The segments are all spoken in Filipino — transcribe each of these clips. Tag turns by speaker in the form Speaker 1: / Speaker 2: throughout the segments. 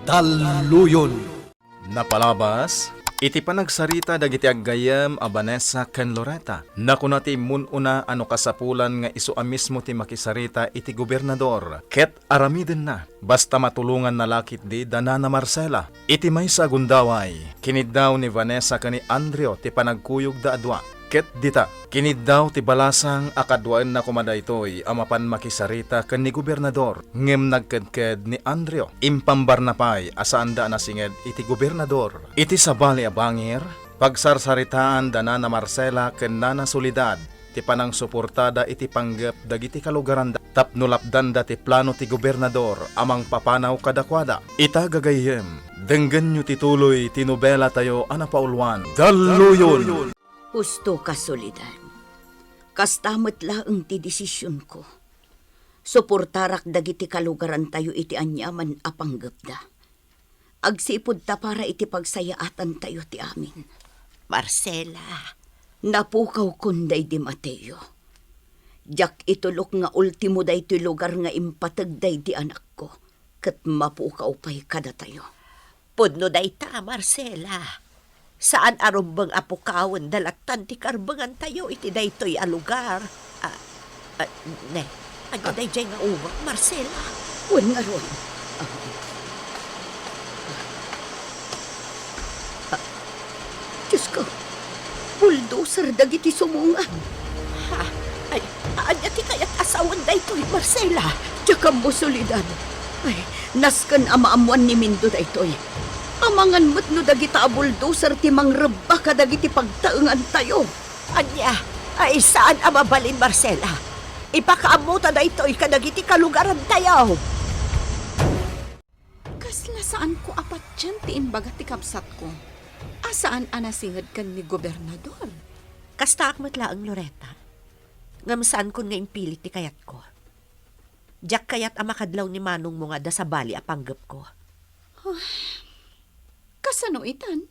Speaker 1: Daluyon.
Speaker 2: Napalabas, iti panagsarita dagiti aggayam a Vanessa ken Loretta. Nakuna ti mununa ano kasapulan nga isu a mismo ti makisarita iti gobernador. Ket aramiden na, basta matulungan na lakit di Danana Marcela. Iti may sa gundaway, kiniddaw ni Vanessa ken ni Andrio ti panagkuyog da adwa. Ket dita, kiniddaw ti balasang akadwaan na kumadaytoy amapan makisarita ken ni gobernador. Ngem nagkedked ni Andrio, impambar na pay asaan da nasinged iti gobernador. Iti sabali a bangir, pagsarsaritaan Danana Marcela ken Nana Soledad, ti panang suportada iti panggep dagiti kalugaran da. Tapno lapdan da ti plano ti gobernador amang papanaw kadakwada. Ita gagayem, denggen nyo tituloy ti nobela tayo anapaulwan. Daluyon!
Speaker 3: Husto ka, Soledad. Kastamot laeng ti desisyon ko. Suportarak dagiti kalugaran tayo iti anyaman apanggapda. Agsipod ta para iti pagsayaatan tayo ti amin.
Speaker 4: Marcela,
Speaker 3: Napukaw kunday di Mateo. Jak itulok nga ultimo day ti lugar nga impatagday di anak ko. Kat mapukaw pa'y kada tayo.
Speaker 4: pudno day ta, Marcela. Saan arumbang apukawan dalaktan ti karbangan tayo iti daytoy a lugar. Ne, ano day dyan nga uwak, Marcela?
Speaker 3: Wan nga ron. Diyos ko, bulldozer dagiti sumunga.
Speaker 4: Ha? Ay, anya ti kayat asawan daytoy, Marcela?
Speaker 3: Tsaka mo, Soledad. Ay, naskan amaamuan ni Mindo daytoy. Amangan mo't no dagita a bulldozer ti mangreba ka dagiti pagtaengan tayo.
Speaker 4: Anya, ay saan amabalin, Marcela? Ipakaamuta daytoy kadagiti kalugaran tayo.
Speaker 5: Kasla saan ko apat dyan ti imbaga ti kapsat ko? Asaan anasingad kan ni gobernador?
Speaker 4: Kasta akmat laang, Loretta. Ngamsaan kun nga impilit ti kayat ko. Diyak kayat amakadlaw ni Manong mo nga da sa bali apanggap ko.
Speaker 5: Kasano itan?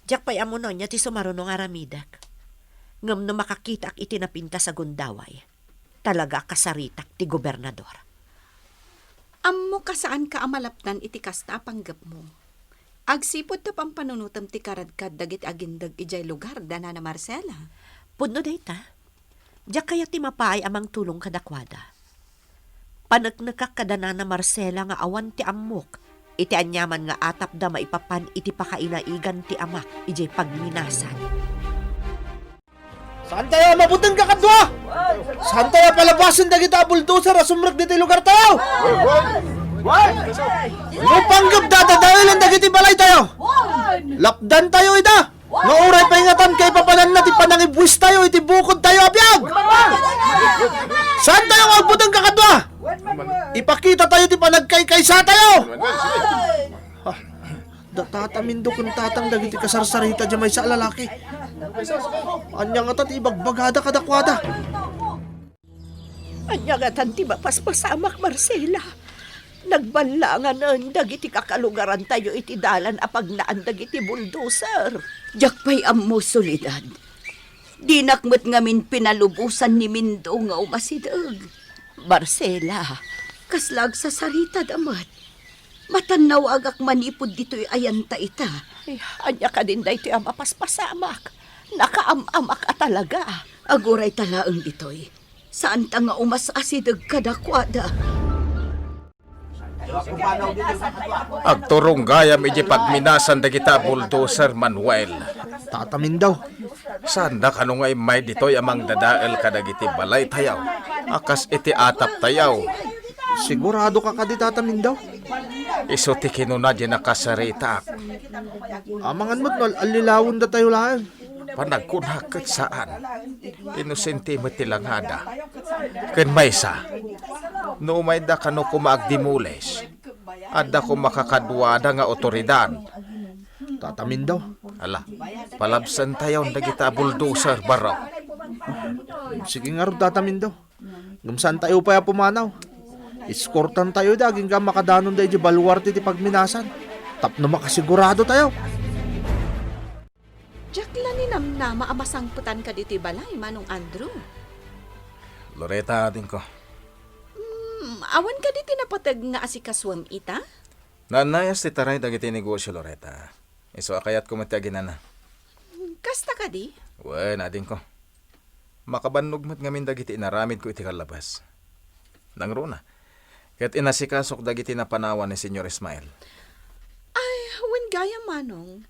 Speaker 4: Diyak pa'y amuno niya ti sumarunong aramidak. Ngam na makakita ak itinapinta sa gundaway. Talaga kasaritak ti gobernador.
Speaker 5: Ammo kasaan ka amalaptan iti kasta panggap mo. Agsipod ta pampanunutam ti karadkad dagit agindag ijay lugar Danana Marcela.
Speaker 4: Pudno dayta. Diyak kaya ti mapay amang tulong kadakwada. Panagnakak kadanana Marcela nga awan ti ammok. Iti anyaman nga atap da maipapan iti pakainaigan ti amak ijay pagminasan.
Speaker 1: Saan tayo mabutang kakadwa? Saan tayo palabasin dagita bulldozer asumrag dito lugar tayo? Lupanggap dadadawilan dagiti balay tayo. Lapdan tayo ida. Nga oray paingatan kay papanan na ti panangibwis tayo iti bukod tayo abiyag. Saan tayo magbutang kakadwa? Ipakita tayo ti panagkaykaysa tayo. Datatamin do kung tatang dagiti kasarsarita dyan may sa lalaki. Anya nga tat ibagbagada kadakwada.
Speaker 4: Anya nga tanti mapaspasamak, Marcela. Nagbanlangan ang dagiti kakalugaran tayo iti dalan apag naan dagiti bulldozer.
Speaker 3: Jak pa'y ammo, Soledad. Dinakmat ngamin pinalubusan ni Mindo nga umasidag.
Speaker 4: Marcela,
Speaker 3: Kaslag sa sarita damat. Matanaw agak manipod dito'y ayanta ita.
Speaker 4: ay, anya ka din dahi ang mapaspasamak. Nakaamamak ka talaga.
Speaker 3: Aguray talaang dito'y. Saan ta nga umasasidag kadakwada?
Speaker 2: Agturong gayam iti pagminasan dagita bulldozer Manuel.
Speaker 1: Tatamin daw.
Speaker 2: Sanda kanong ay may ditoy amang dadael kadagiti balay tayaw. Akas iti atap tayaw.
Speaker 1: Sigurado ka kadi tatamin daw.
Speaker 2: Iso ti kinuna di nakasarita.
Speaker 1: Amangan mo't alilawon da tayo lang.
Speaker 2: Panagkunhaket saan. Inosente mo tilangada. Ken maysa. No may da kano kumaagdimules. Adda ko makakadwada nga otoridad.
Speaker 1: Tatamin daw.
Speaker 2: Ala, palabsan tayo dagita bulldozer baraw.
Speaker 1: Sige nga rin tatamin daw. Gamsaan tayo pa pumanaw. Iskortan tayo daging ka makadanon dahi di baluarte ti pagminasan. Tapno makasigurado tayo.
Speaker 5: Jakla ni namnama amasangputan ka diti balay, Manong Andrew.
Speaker 2: Loretta din ko.
Speaker 5: Awan ka diti napatag nga asikaswam ita?
Speaker 2: Nanayas ti taray dagiti negosyo, Loretta. Iso akayat ko matiagin na.
Speaker 5: Kasta ka di?
Speaker 2: Wen, ading ko. Makabannog mat ngamin dagiti inaramid ko iti kalabas. Nangruna. Ket inasikasok dagiti napanawan ni Senyor Ismael.
Speaker 5: Ay, wen gaya manong.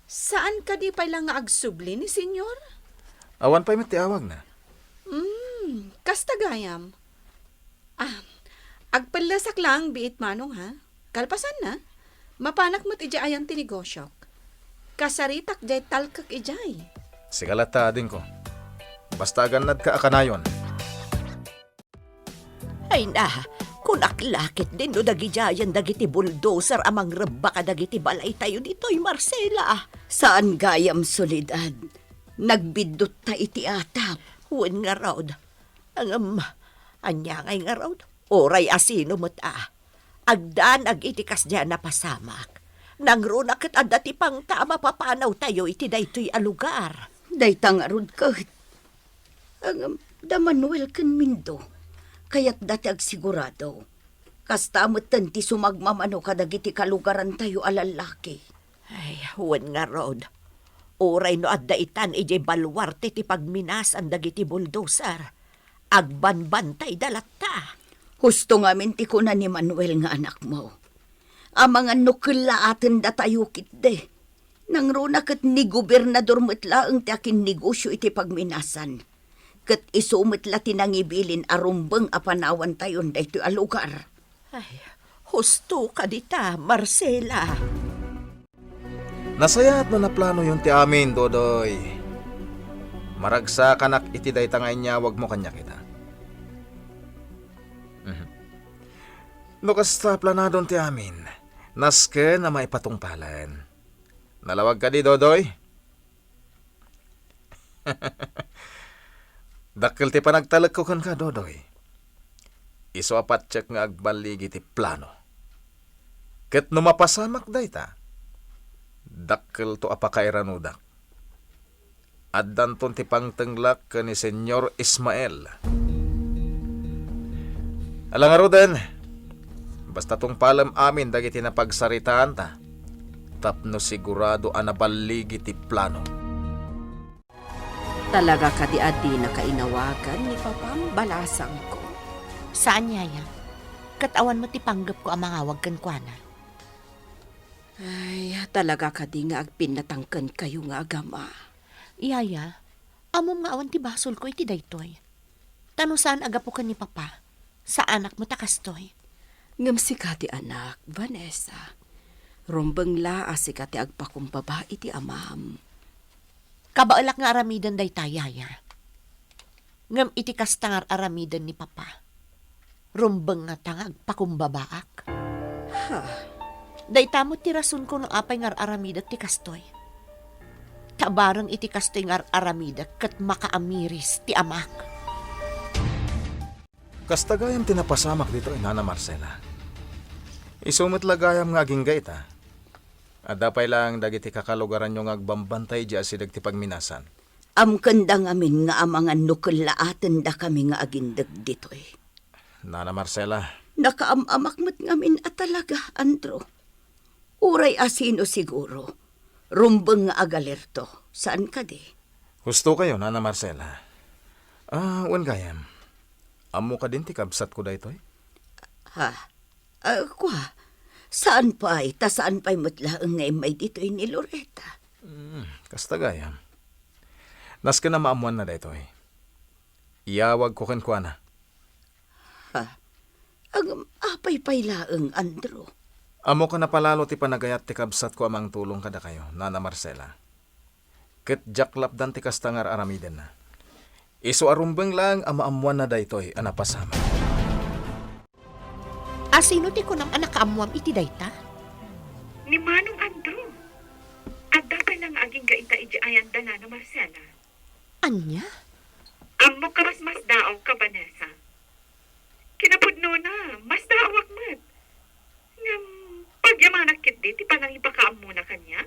Speaker 5: Saan ka di pa lang nga agsubli ni senyor?
Speaker 2: Awan pa'y matiawag na.
Speaker 5: Kasta gayam. Agpalasak lang biit manong ha. Kalpasan na. Mapanak mo't ija ayan tinigosyok. Kasaritak jay talkak ijay.
Speaker 2: Sigalata ading ko. Basta ganad ka akanayon.
Speaker 4: Ay na, kung aklakit din no dagijayan dagiti bulldozer amang rebba ka dagiti balay tayo dito'y Marcela.
Speaker 3: Saan gayam solidad? Nagbidot ta iti atap.
Speaker 4: Huwin nga raw. Anya ngay nga raw. Oray asino mo't Agdan ag itikas dyan na pasamak. Nangruna kat adati pang tama papanaw tayo iti daytoy alugar.
Speaker 3: Daytang arud kahit. Da Manuel ken Mindo. Kaya't dati ag sigurado. Kastamot ti sumagmamano kadagiti kalugaran tayo alalaki.
Speaker 4: Ay, huwin nga raw. Oray no adda itan ije balwarte ti pagminasan dagiti bulldozer. Agbanbantay dalata.
Speaker 3: Husto nga minti ko na ni Manuel nga anak mo. Ang mga nukla atin datayo kitde. Nang runa kat ni gobernador metla ang tiakin negosyo iti pagminasan. Kat isumetla tinangibilin arumbeng apanawan tayon dayto alugar.
Speaker 4: Ay, husto ka dita, Marcela.
Speaker 2: Nasayat no na plano yung ti amin, Dodoy. Maragsa kanak iti dayta nga inya, wag mo kanya kita. No kasta planadon ti amin, naske na maipatungpalan. Nalawag ka di, Dodoy? Dakil ti panagtalag ko kan ka, Dodoy. Iso apat check nga agbaligi ti plano. Ket no mapasamak dayta, dakil to apakairanudak. Addan ton ti pangtenglak ka ni Senyor Ismael. Alang arudan, basta tong palam amin dagiti na pagsaritaan ta, tapno sigurado anabaligi ti plano.
Speaker 5: Talaga ka di adi na kainawagan ni papambalasang ko.
Speaker 4: Saan yaya? Katawan mo ti panggap ko ang mangawag kan kuana.
Speaker 5: Ay, talaga ka di nga agpinatangkan kayo nga agama.
Speaker 4: Yaya, amom nga awan ti basol ko iti daytoy. Tano saan agapo ka ni papa? Sa anak mo takastoy.
Speaker 5: Ngam si kati anak, Vanessa. Rombeng laa si kati agpakumbaba iti amam.
Speaker 4: Kabaalak nga aramidan day tayaya. Ngam iti kastangar aramidan ni papa. Rumbeng nga tangag pakumbabaak.
Speaker 5: Ha?
Speaker 4: Day tamot ti rason ko no apay ngar aramidat ti kastoy. Tabarang iti kastoy ngar aramidat kat makaamiris ti amak.
Speaker 2: Kastagayam tinapasamak dito, Nana Marcela. Isumit lagayam nga ginggay ta. Adapay lang dagiti kakalugaran nyo nga agbambantay di asidag ti pagminasan.
Speaker 3: Amkanda ngamin nga amangan nukulaaten da kami nga agindag ditoy.
Speaker 2: Nana Marcela,
Speaker 3: Nakaamamak mo't ngamin at talaga, Andro. Uray asino siguro. Rumbeng nga agalerto. Saan ka di?
Speaker 2: gusto kayo, Nana Marcela. Wan gayam. Amo ka din ti kabsat ko daytoy.
Speaker 3: Ha? Kwa? Saan pa'y? Ta saan pa'y matlaang nga may dito'y ni Loretta?
Speaker 2: Kastagayam. Naska na maamuan na daytoy. Iyawag ko ken kuana.
Speaker 3: Ha? Ang apay-pay laang, Andro.
Speaker 2: Amo ka na palalo ti panagayat ti kabsat ko amang tulong kada kayo, Nana Marcela. Ket jaklap dan ti kastangar aramiden na. Iso arumbeng lang amaamuan na daytoy anapasama.
Speaker 4: Asino ti kunam anak kaamuam iti dayta?
Speaker 6: Ni Manong Andrew. At dapat lang aging gaita iji ayan da na Marcela.
Speaker 4: Anya?
Speaker 6: Amo ka mas daong ka, Vanessa. Kinapudno na, mas daawak mat. Ngam, pagyamanak kit di, ti panang ipakaam muna kanya.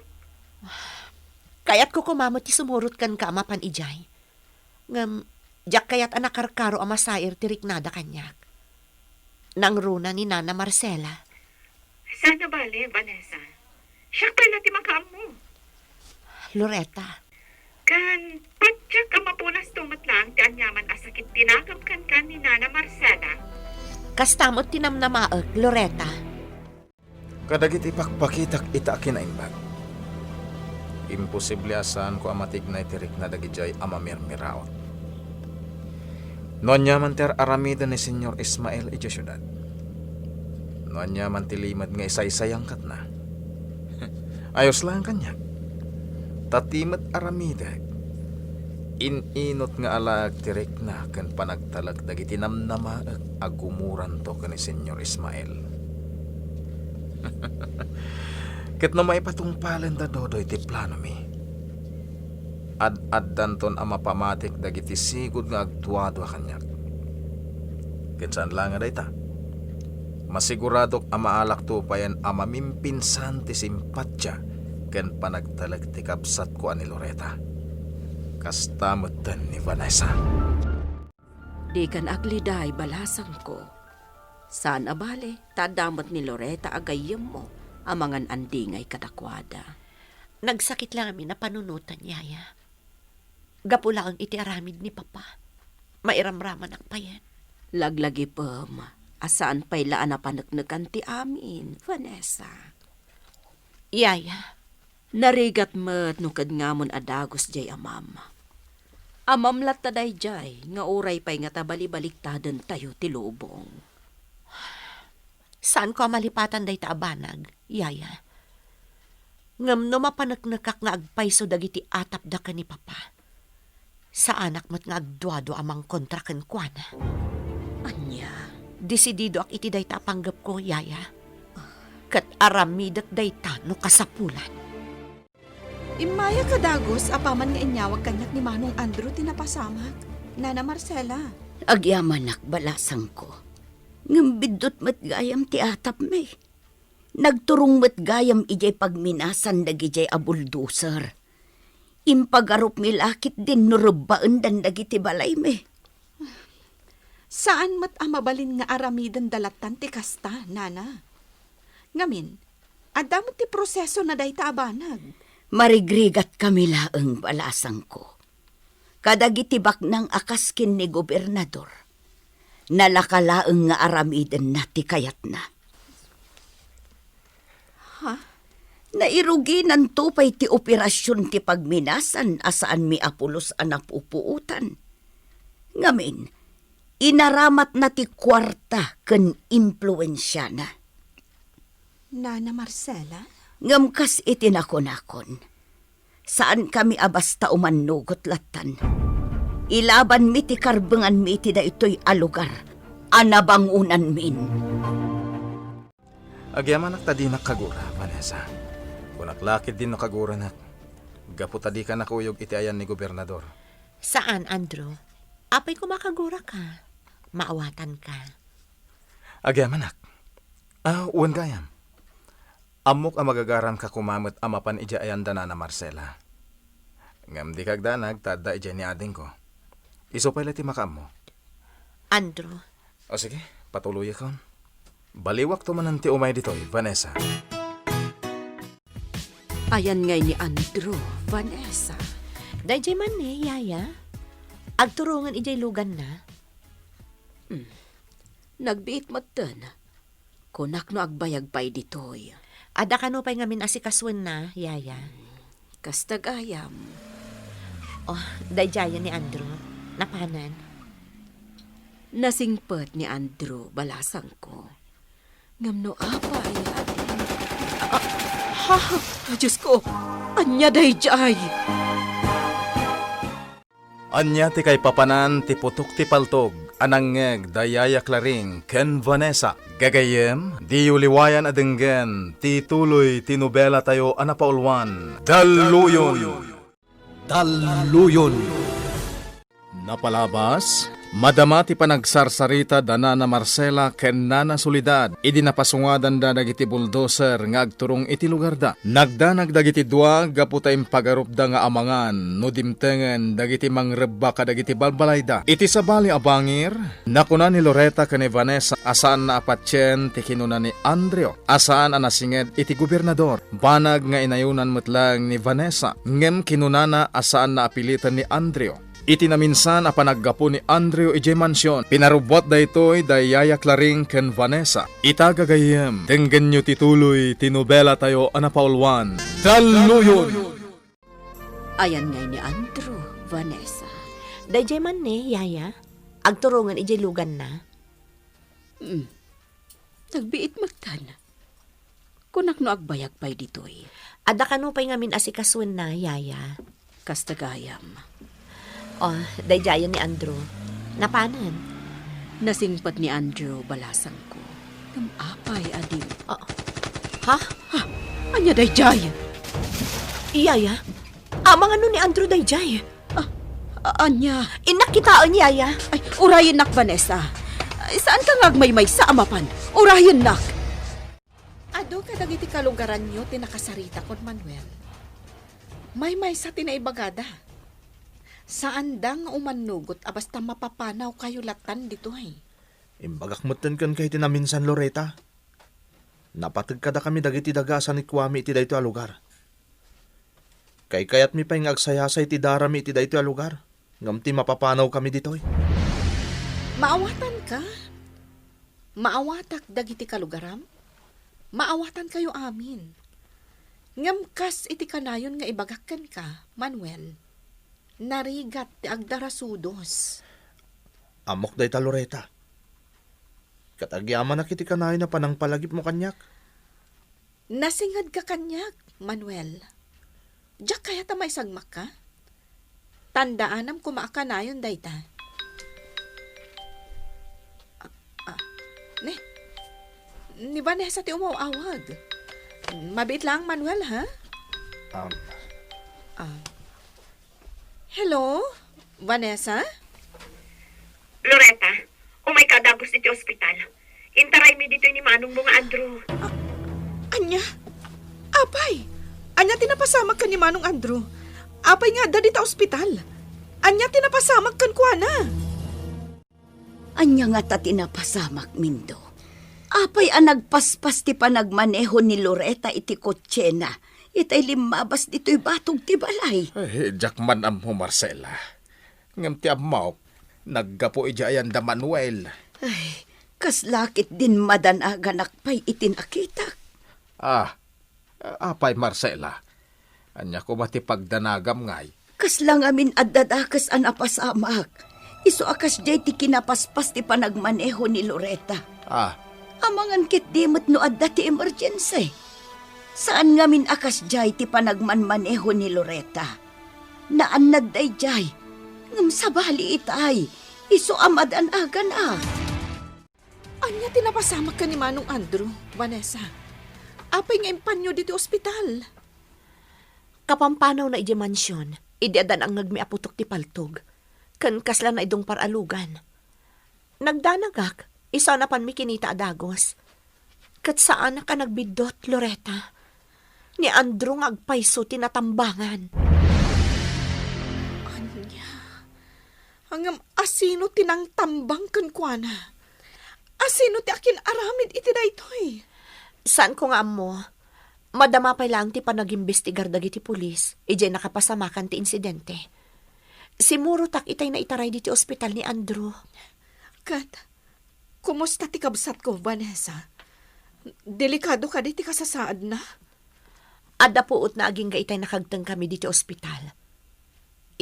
Speaker 4: Kayat ko kumamot ti sumurot kan ka amapan ijay. Ngam, jak kayat anak karkaro amasair ti riknada kanyak. Nang runa ni Nana Marcela.
Speaker 6: Sana bale, Vanessa. Siya pala ti makaam mo.
Speaker 4: Loretta,
Speaker 6: Kan, patyak ang mapunas tumat lang ti anyaman asakit tinakam kan ni Nana Marcela.
Speaker 4: kastamot tinamnamaag, Loretta.
Speaker 2: Kadagit ipakpakitak ita kinaimbag. Imposible asan ko amatig na itirik na dagijay amamirmiraot. Noon niya man ter aramida ni Senyor Ismael iti syudad. Noon niya man tilimad nga isa-isayang kat na. Ayos lang kanya. Tatimat aramida. Ininot nga alag tirik na kan panagtalag dagiti namnamaag agumuran to ka ni Senyor Ismael. Ket no maipatungpalan da dodoy ti plano mi. Ad-addan ton ama pamatik dagiti sigud nga agtuado kanyak. Ket saan lang nga dayta? Masiguradok ama alak to payan ama mimpinsan ti simpatya ken panagtalag ti kabsat ko ani Loretta. Kastamot dan ni Vanessa.
Speaker 5: Di kan agliday balasang ko. Saan abale, tadamot ni Loretta agayem mo, amangan andingay kadakwada.
Speaker 4: Nagsakit lang amin na panunutan, Yaya. Gapula ang iti aramid ni Papa. Mairamraman akpayan.
Speaker 5: Laglagi pam, asaan pa'y laan na panagnagan ti amin, Vanessa.
Speaker 4: Yaya,
Speaker 5: Narigat met nukad ngamon adagos jay amam. Amam lataday jay, nga uray pa'y nga tabali-baliktadan tayo ti lubong.
Speaker 4: saan ko malipatan day taabanag, Yaya? Ngam no mapanagnakak nga agpayso dagiti atap da ka ni Papa. Sa anak mo't nga agduado amang kontraken kuana.
Speaker 5: Anya,
Speaker 4: Desidido ak iti day tapanggap ko, Yaya. Kat aramidak day ta no kasapulan.
Speaker 5: imaya kadagos apaman nga inyawag kanyak ni Manong Andrew tinapasamag. Nana Marcela.
Speaker 3: Agyamanak balasang ko. Ngambidot mat gayam ti atap me. Nagturong mat gayam ijay pagminasan dagijay abuldoser. Impagarup mi lakit din nurubbaan dan dagiti balay me.
Speaker 5: Saan mat amabalin nga aramidan dalatan ti kasta, Nana? Ngamin, adamot ti proseso na day taabanag.
Speaker 3: Marigrigat kami laeng balasang ko. Kadagitibak ng akaskin ni gobernador. Nalakalaeng nga aramidan na ti kayat na. Nairugi ng tupay ti operasyon ti pagminasan asaan mi apulos anak upuutan. Ngamin, inaramat na ti kwarta ken impluensya na.
Speaker 5: Nana Marcela?
Speaker 3: Ngamkas itinakon-akon. Saan kami abasta umanugot latan. Ilaban mi ti karbengan mi ti da ito'y alugar. Anabangunan min.
Speaker 2: Agyaman tadi nakagura, Vanessa. Kunaklakid din nakagura nak. Gapu tadi ka nakuyog iti ayan ni gobernador.
Speaker 4: Saan, Andrew? Apay kumakagura ka. Maawatan ka.
Speaker 2: Agyaman nak. Uwan gayam. Amok ang magagaran ka kumamit amapan ija ayan da na Marcela. Ngam di kagdanag tada ija ni ading ko. Iso pala ti makam mo.
Speaker 4: Andrew,
Speaker 2: O sige, patuloy ka. Baliwak to manan ti umay ditoy, Vanessa.
Speaker 5: Ayan ngay ni Andrew, Vanessa.
Speaker 4: dayjay man Yaya. Agturungan ijay lugan na.
Speaker 5: Nagbiit mo tan. Kunak no agbayag pa'y ditoy.
Speaker 4: Ada ka no pa'y ngamin asikaswan na, Yaya.
Speaker 5: Kastagayam.
Speaker 4: Oh, dayjayan ni Andrew. Napanan.
Speaker 5: Nasingpet ni Andrew, balasang ko. Ngamno apa ay atin. Diyos ko, anya dayjay.
Speaker 2: Anya ti kay papanan ti putok ti paltog. Anangeg dayaya klaring ken Vanessa. Gagayem, di uliwayan adenggen. Ti tuloy ti nobela tayo anapaulwan. Daluyon.
Speaker 1: Daluyon.
Speaker 2: Napalabas, Madama ti panagsarsarita dana na Marcela ken Nana Soledad. Idi napasungadan da dagiti bulldozer nga agturong iti lugar da. Nagdanag dagiti dua gaputay pagarupda nga amangan no dimtengen dagiti mangrebba kadagiti balbalay da. Iti sabali abangir nakuna ni Loretta ken ni Vanessa asaan na apatyen ti kinuna ni Andreo. Asaan anasinged iti gobernador. Banag nga inayunan metlang ni Vanessa ngem kinunana asaan na apilitan ni Andreo. Iti na minsan a panaggapo ni Andreo ije mansyon. Pinarubot da ito'y dayaya Claring ken Vanessa. Itagagayem, tenggen nyo tituloy, tinobela tayo anapaulwan. Daluyon!
Speaker 3: Ayan ngay ni Andrew, Vanessa.
Speaker 4: Dayjay man ni, yaya. Agturungan ijay lugan na.
Speaker 3: Nagbiit magtan. Kunak no agbayag pa'y ditoy.
Speaker 4: Ada kanupay ngamin asikaswan na, yaya.
Speaker 3: Kastagayam.
Speaker 4: Oh, dayjayan ni Andrew. Napanan?
Speaker 3: Nasingpat ni Andrew balasang ko. Kamapay, adiw.
Speaker 4: Ha?
Speaker 3: Anya day jay.
Speaker 4: Yaya? Amang ano ni Andrew dayjay?
Speaker 3: Anya.
Speaker 4: Inakitaan, yaya.
Speaker 3: Ay, urayin nak, Vanessa. Ay, saan ka ngagmaymay sa amapan? Urayin nak.
Speaker 5: Ado ka dagiti kalugaran nyo tinakasarita kon Manuel. May sa tinaibagada. Saan dang umanugot abasta mapapanaw kayo latan dito ay.
Speaker 1: Imbagak moten kan kay tinaminsan Loretta. Napatag kada kami dagiti dagasan ni Kwame iti dayto a lugar. Kay kayat mi pay agsayasay ti darami iti dayto a lugar. Ngam ti mapapanaw kami ditoy.
Speaker 5: Maawatan ka? Maawatak dagiti kalugaram? Maawatan kayo amin. Ngam kas iti kanayon nga ibagakkan ka, Manuel. Narigat ti agdarasudos.
Speaker 1: Amok dayta Loretta. Katagyaman na kiti kanayon na panangpalagip mo kanyak.
Speaker 5: Nasingad ka kanyak, Manuel. Diyak kaya ta may sagmak ka? Tandaanam kumaakanayon dayta. Ni Vanessa ti umawawag. Mabit lang, Manuel, ha? Hello? Vanessa?
Speaker 6: Loretta, umay kadagos iti ospital. Intaray mi dito ni Manong mga Andrew.
Speaker 5: Anya? Apay? Anya tinapasamag ka ni Manong Andrew? Apay nga da dita ospital. Anya tinapasamag kan kuana?
Speaker 3: Anya nga ta tinapasamak, Mindo. Apay ang nagpaspas ti panagmaneho ni Loretta iti kotse na. Itay limabas dito'y batog ti balay.
Speaker 2: Jakman mo Marcela. Ngam ti amaw, naggapo ija ayan da Manuel.
Speaker 3: Ay, kaslakit din madanaganak pa'y itinakita.
Speaker 2: Apay Marcela. Anya ko mati pagdanagam ngay.
Speaker 3: Kaslang amin adadakas ang napasamak. Iso akas jay ti kinapaspas ti panagmaneho ni Loretta. Amangan kit dimot no adda ti emergency. Saan ngamin akas jay ti panagmanmaneho ni Loretta? Naannad day jay. Ngam sabali itay. Iso amad an agan
Speaker 5: Anya tinapasamag ka ni Manong Andrew, Vanessa. Apay nga impanyo dito ospital.
Speaker 4: Kapampanaw na ije mansyon. Idiadan ang nagmiaputok ti paltog. Kan kasla na idong paralugan. Nagdanagak. Isa na pan mi kinita adagos. Kat saan na ka nagbidot, Loretta? Ni Andrew nga agpayso tinatambangan.
Speaker 5: Anya, hangam asino tinang tambang kan kuana? Asino ti akin aramid iti daytoy?
Speaker 4: Saan ko nga mo? Madama pa lang ti panag-imbestigar dagiti pulis. Ijay nakapasamakan ti insidente. Simuro tak itay na itaray diti ospital ni Andrew.
Speaker 5: Kat, kumusta ti kabsat ko, Vanessa? Delikado ka di ti kasasaad na?
Speaker 4: Ada puot na aging gaitay nakagtang kami diti ospital.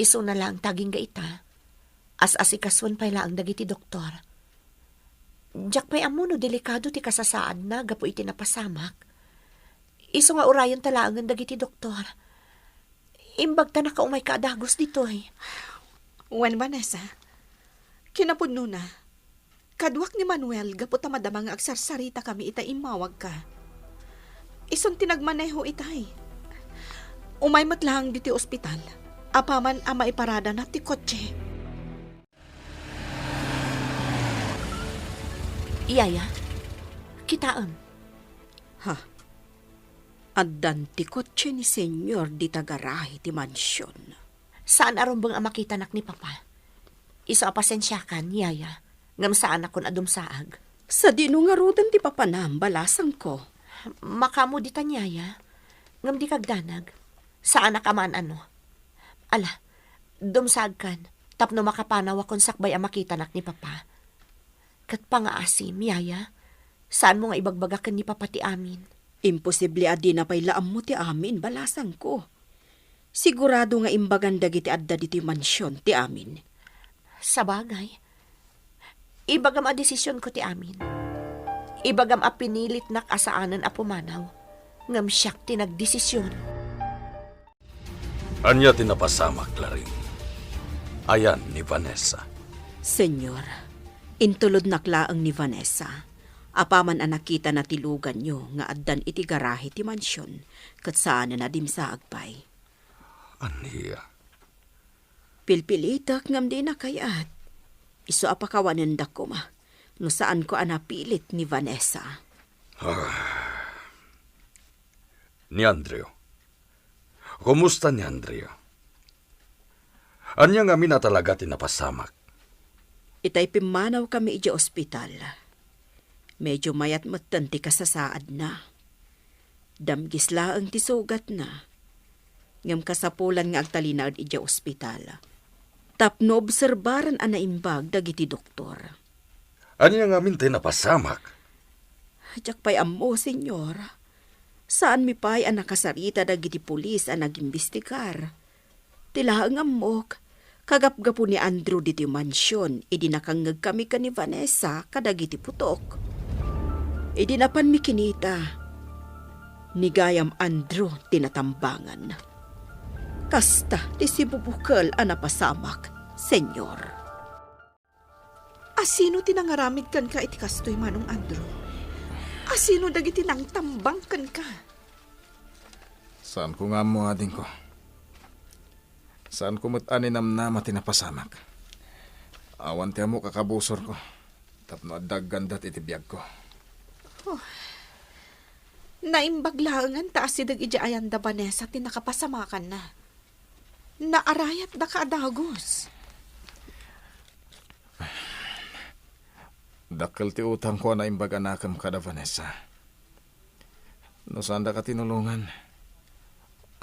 Speaker 4: Iso na lang taging gaita. As-asikaswan pa lang dagiti doktor. Diyak pa'y amuno delikado ti kasasaad na gapo iti napasamak. Iso nga urayan talangan dagiti doktor. Imbag ta nakaumay ka adagos ditoy.
Speaker 5: Wen, Vanessa, kinapudno na. Kadwak ni Manuel gapo ta madamang agsarsarita kami ita imawag ka. Ison tinagmaneho itay. Umay matlang diti ospital. Apaman ama iparada na ti kotse.
Speaker 4: Iyaya, kitaan.
Speaker 5: Ha? Addan ti kotse ni senyor di tagarahi ti mansyon.
Speaker 4: Saan aron bang makita nak ni Papa? Isa pasensyakan, Yaya. Ngam saan ako na dumsaag.
Speaker 5: Sa dinungarudan ti papanam, balasang ko.
Speaker 4: Makamu di tanyaya. Ngam di kagdanag. Saan man ano? Ala, dumsaag kan. Tapno makapanaw akong sakbay ang makita nak ni Papa. Kat pangaasim, Yaya. Saan mo nga ibagbagakan ni Papa ti amin?
Speaker 5: Imposible adi na pay laam mo ti amin, balasang ko. Sigurado nga imbagan dagiti adda diti mansyon ti amin.
Speaker 4: Sa bagay. Ibagam a desisyon ko ti amin. Ibagam a pinilit nak asaanan a pumanaw. Ngam siyak ti nagdesisyon.
Speaker 7: Anya tinapasamak, Laring. Ayan ni Vanessa.
Speaker 5: Senyor, intulod naklaang ni Vanessa. Apaman ang nakita na tilugan nyo nga addan iti garahe ti mansyon kat saan na dimsa agpay.
Speaker 7: Aniya.
Speaker 5: Pilpilitak ngam di na kayat. Iso apakawanan da ko ma. No saan ko anapilit ni Vanessa.
Speaker 7: Ni Andrea. Kumusta ni Andrea? Anya nga mina talaga tinapasamak.
Speaker 5: Itay pimanaw kami iti ospital. Medyo mayat matan ti kasasaad na. Damgis laang ti sugat na. Ngam kasapulan nga agtalinaad iti ospital. Tapno obserbaran ana imbag dagiti doktor.
Speaker 7: Anya nga min tinapasamak?
Speaker 5: Diyak pa'y ammo, senyor. Saan mi pa'y ang nakasarita dagiti pulis ang nag-imbestigar? Tila ang amok, kagapgapo ni Andrew diti mansyon, idi nakangag kami ka ni Vanessa kadagiti putok. Idi napan mi kinita. Ni gayam Andrew tinatambangan. Kasta ti sibubukal ang napasamak, senyor. Asino tinangaramid kan ka iti kastoy manong Andrew? Asino dagiti nang tambang kan ka?
Speaker 2: Saan ko nga mo ading ko? Saan ko matanin namnama tinapasamak? Awan tiya mo kakabusor ko. Tapno adaggandat itibiyag ko.
Speaker 5: Naimbaglaangan taas si ija ayan da Vanessa tinakapasamakan na. Naarayat da ka adagos.
Speaker 2: Dakkel ti utang ko na imbag anakam kada Vanessa. No saan da ka tinulungan?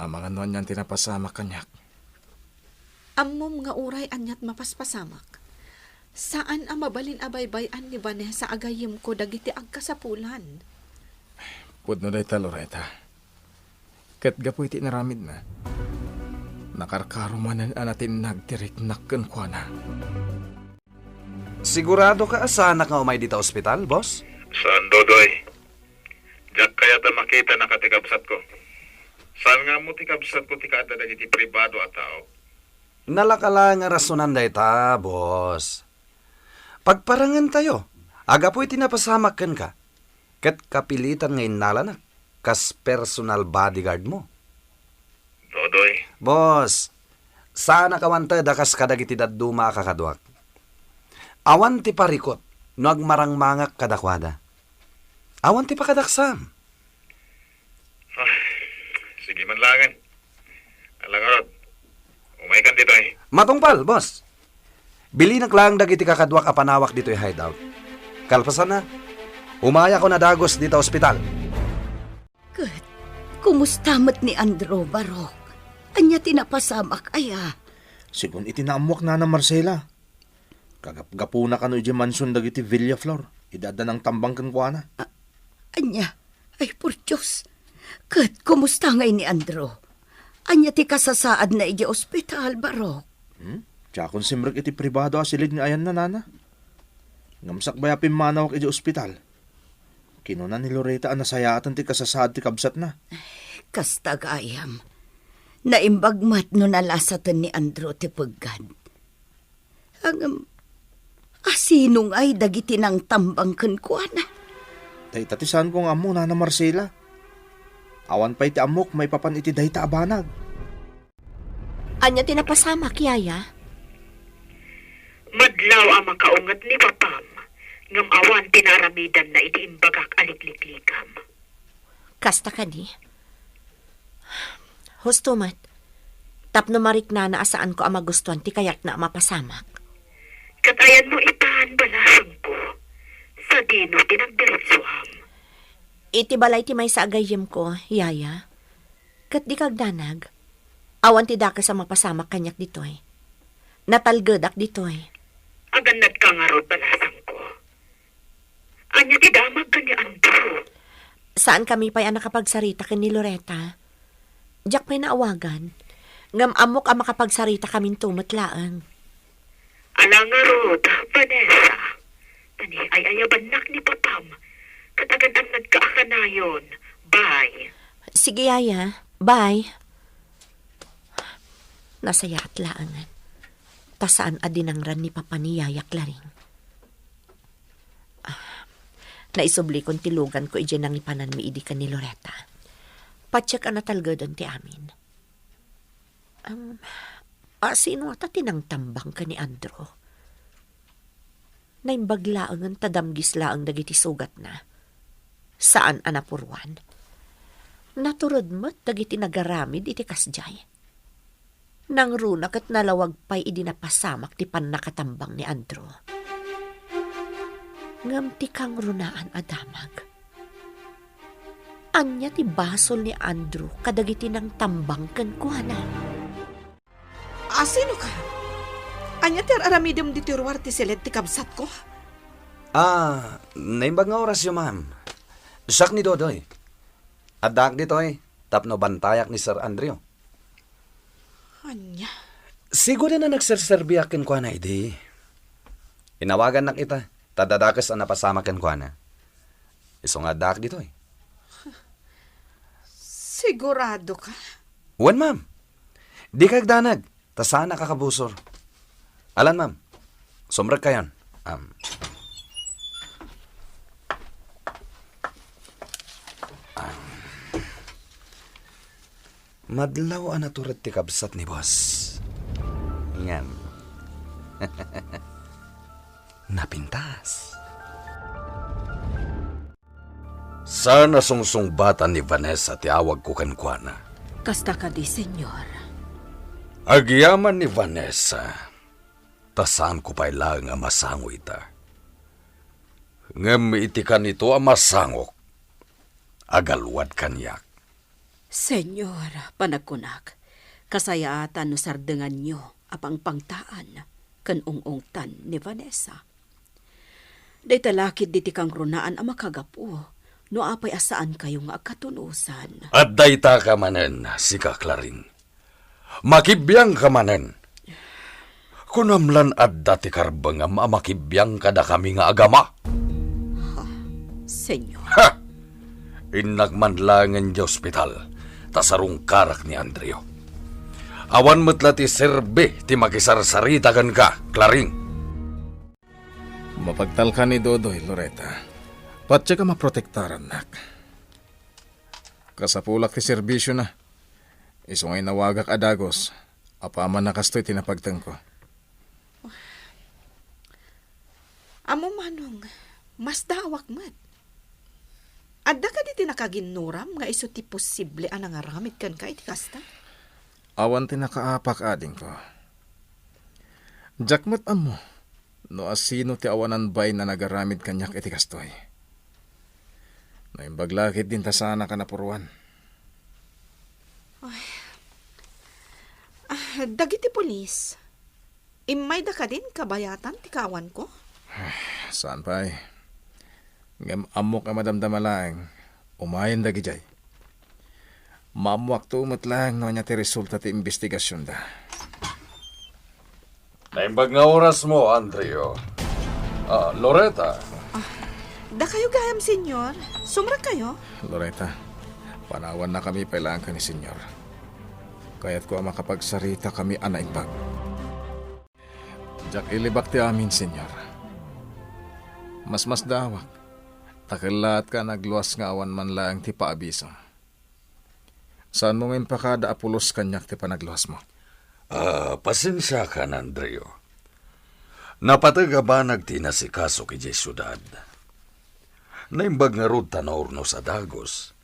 Speaker 2: Amangan noan yan tinapasamak kanyak.
Speaker 5: Ammom nga uray anyat mapaspasamak. Saan ang mabalin abaybayan ni Vanessa agayim ko dagiti agkasapulan?
Speaker 2: Pudno day taloreta. Kat gapo iti naramid na. Nakarkarumanan anatin nagtirik nakken kwa na.
Speaker 8: Sigurado ka saan ka umay dito ospital, boss?
Speaker 9: Saan, Dodoy? Diyak kaya ta makita na katikabsat ko. Saan nga mo tikabsat ko tikada dagiti pribado at tao?
Speaker 8: Nalakala nga rasonan day ta, boss. Pagparangan tayo, aga po'y tinapasamakan ka. Kat kapilitan ngayon nalanak, kas personal bodyguard mo.
Speaker 9: Dodoy,
Speaker 8: Boss, sana kawanta dakas kadagiti daduma kakadwak. Awan ti parikot, no agmarang mangak kadakwada. Awan ti pakadaksam.
Speaker 9: sige man langan. Alangarod, umay kan dito eh.
Speaker 8: Matungpal, boss. Bili lang dagiti kakadwak apanawak dito yung hideout. Kalpasan na, umaya ko na dagos dito ospital.
Speaker 3: Kat, kumusta mat ni Andrew Barok? Anya tinapasamak aya.
Speaker 1: Sigun iti naamuak na Marcela. Kagap-gapo na kano iti mansyon dagiti Villaflor. Idada ng tambang kan kwa na.
Speaker 3: Anya, ay por Diyos. Kat, kumusta ngay ni Andrew? Anya ti kasasaad na iti ospital, Barok.
Speaker 1: Tsakon simrek iti pribado asilid nga ayan na nana. Ngamsak baya pimanawak iti ospital. Kinuna ni Loreta ang nasayaatan ti kasasaad ti kabsat na.
Speaker 3: Kastagayam. Naimbagmat no nalasatan ni Andrew ti paggad. Ang asinong ay dagiti ng tambang kan na.
Speaker 1: Tatisan ko nga mo na Marcela. Awan pa iti amok may papan iti dayta abanag.
Speaker 4: Anya tinapasamak, Yaya?
Speaker 6: Madlaw ang makaungat ni Papam. Ngam awan tinaramidan na iti imbagak alikliklikam.
Speaker 4: Kasta ka di. Husto mat, tapno marik na asaan ko ang magustuhan ti kayak na mapasamak.
Speaker 6: Katayan mo itaan balasang ko. Sa dino tinagdiretsuham.
Speaker 4: Iti balay ti may sa agayem ko, yaya. Kat di kagdanag, awan ti daka sa mapasamak kanyak ditoy. Natalgadak ditoy.
Speaker 6: Aganad ka nga rod balasang ko. Anya ti damag ka ni Andrew.
Speaker 4: Saan kami pa'y nakapagsarita ka ni Loretta? Diyak pa'y naawagan. Ngam amok ang makapagsarita kaming tumatlaang.
Speaker 6: Ala nga rod, Vanessa. Tani ay ayabanak ni Papam. Katagan-an nagkaakanayon. Bye.
Speaker 4: Sige, yaya. Bye. Nasaya at laangan. Tasaan adinangran ni Papa ni Yaya Claring. Naisubli kong tilugan ko iyan ang ipanan mi idi ka ni Loretta. Patsyak ang natalgadan ti amin. Sino ata tinang tambang ka ni Andrew? Naimbaglaang ang tadamgislaang dagiti sugat na. Saan anapurwan? Naturod mo't dagiti nagaramid iti kasjay. Nang runak at nalawag pa'y idinapasamak ti panakatambang ni Andrew. Ngam ti kang runaan adamag. Anya ti basol ni Andrew kadagiti ng tambang kan kuana.
Speaker 5: Sino ka? Anya ter aramidem di tiruar ti silid ti kabsat ko?
Speaker 8: Naimbag nga oras yun, ma'am. Sak ni Dodoy. Adak ditoy, tapno bantayak ni Sir Andrew.
Speaker 5: Anya?
Speaker 8: Siguro na nagserserbiyakin ko na, idi. Inawagan na kita. Tadadakas ang napasamakan ko na. Iso nga dak ditoy.
Speaker 5: Sigurado ka?
Speaker 8: Wan, ma'am. Di kagdanag. Tasana kakabusor. Alan, ma'am. Sumrag kayan. Madlaw ang naturat ti kabsat ni boss. Yan. Napintas. Sana sungsungbatan ni Vanessa ti awag ko kankwana.
Speaker 3: Kasta ka di, senyor.
Speaker 8: Agyaman ni Vanessa, tasan ko pa'y lang ang masango ita. Ngam iti ka nito ang masangok, agalwad kanyak.
Speaker 3: Senyor, panagkunak, kasayaatan no sardengan nyo apang pangtaan kan ungungtan ni Vanessa. Day talakid diti kang runaan ang makagapo, no apay asaan kayo nga agkatunusan.
Speaker 8: At dayta ka manen, si Claring. Makibiyang ka manen. Kunamlan at dati karbangam makibiyang ka da kami nga agama.
Speaker 3: Senyor.
Speaker 8: Ha! Inagmanlangan di ospital, tasarong karak ni Andrew. Awan mo't ti serbe ti makisarsarita kan ka, Claring.
Speaker 2: Mapagtal ka ni Dodoy, Loretta. Patya ka maprotektaran, nak. Kasapulak ti serbisyo na. Iso ngay nawagak adagos. Apaman nakastoy tinapagtang ko.
Speaker 5: Amo manong, mas dawak mat. Adda ka di tinakaginuram nga iso ti posible ang nangaramid kan ka iti kasta?
Speaker 2: Awan tinakaapak ading ko. Jakmat amo. No asino ti awanan bay na nagaramid kanyak iti kastoy. Naimbaglakit din ta sana ka napuruan.
Speaker 5: Dagiti polis. Imay da ka din kabayatan ti kawan ko?
Speaker 2: Saan pa eh? Ngam amok ang madamdamalaang. Umayan da gijay. Mamuak tumat lang no niya ti resulta ti investigasyon da.
Speaker 8: Naimbag nga oras mo, Andrew. Loretta.
Speaker 5: Da kayo gayam, senyor. Sumra kayo?
Speaker 2: Loretta, panawan na kami pailaan ka ni senyor. Kaya't ko ang makapagsarita kami anaimbag. Jak ilibak ti amin, senyor. Mas dawak. Takilat ka nagluwas nga awan man lang ti paabiso. Saan mo ngayon pa kada apulos kanyak ti panagluwas mo?
Speaker 8: Pasensya ka na, Andrew. Napataga ba nagtinasikaso kay syudad? Naimbag nga rod tanaw no sa dagos.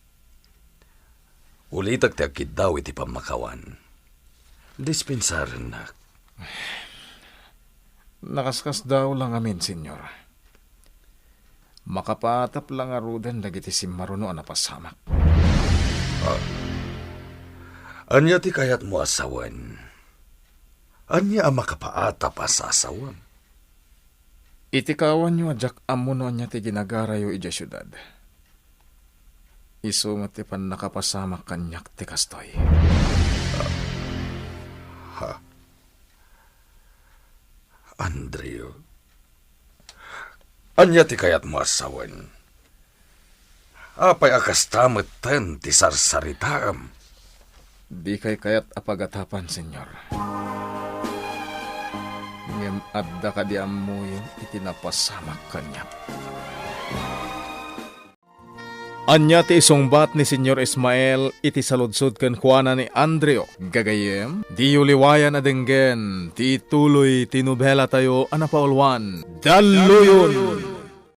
Speaker 8: Ulitak ti akid daw iti pamakawan. Dispensaran na.
Speaker 2: Nakaskas daw lang amin, senyor. Makapatap lang arudan dagiti si Maruno ang napasamak.
Speaker 8: Anya ti kayat mo asawan? Anya ang makapaatap sa asawan?
Speaker 2: Itikawan nyo ajak amuno niya ti ginagarayo ija syudad. Isu mo ti pan nakapasamak kanyak ti kastoy.
Speaker 8: Andrew, anya ti kayat mo asawan? Apay akas tametan ti sarsaritaam.
Speaker 2: Di kay kayat apagatapan, senyor. Ngem adda ka di amuyo itinapasamak kanyak. Anya ti isungbat ni Senyor Ismael iti saludsod ken kuana ni Andreo. Gagayem, di uliwayan adenggen, ti tuloy tinubela tayo anapaulwan. Daluyon!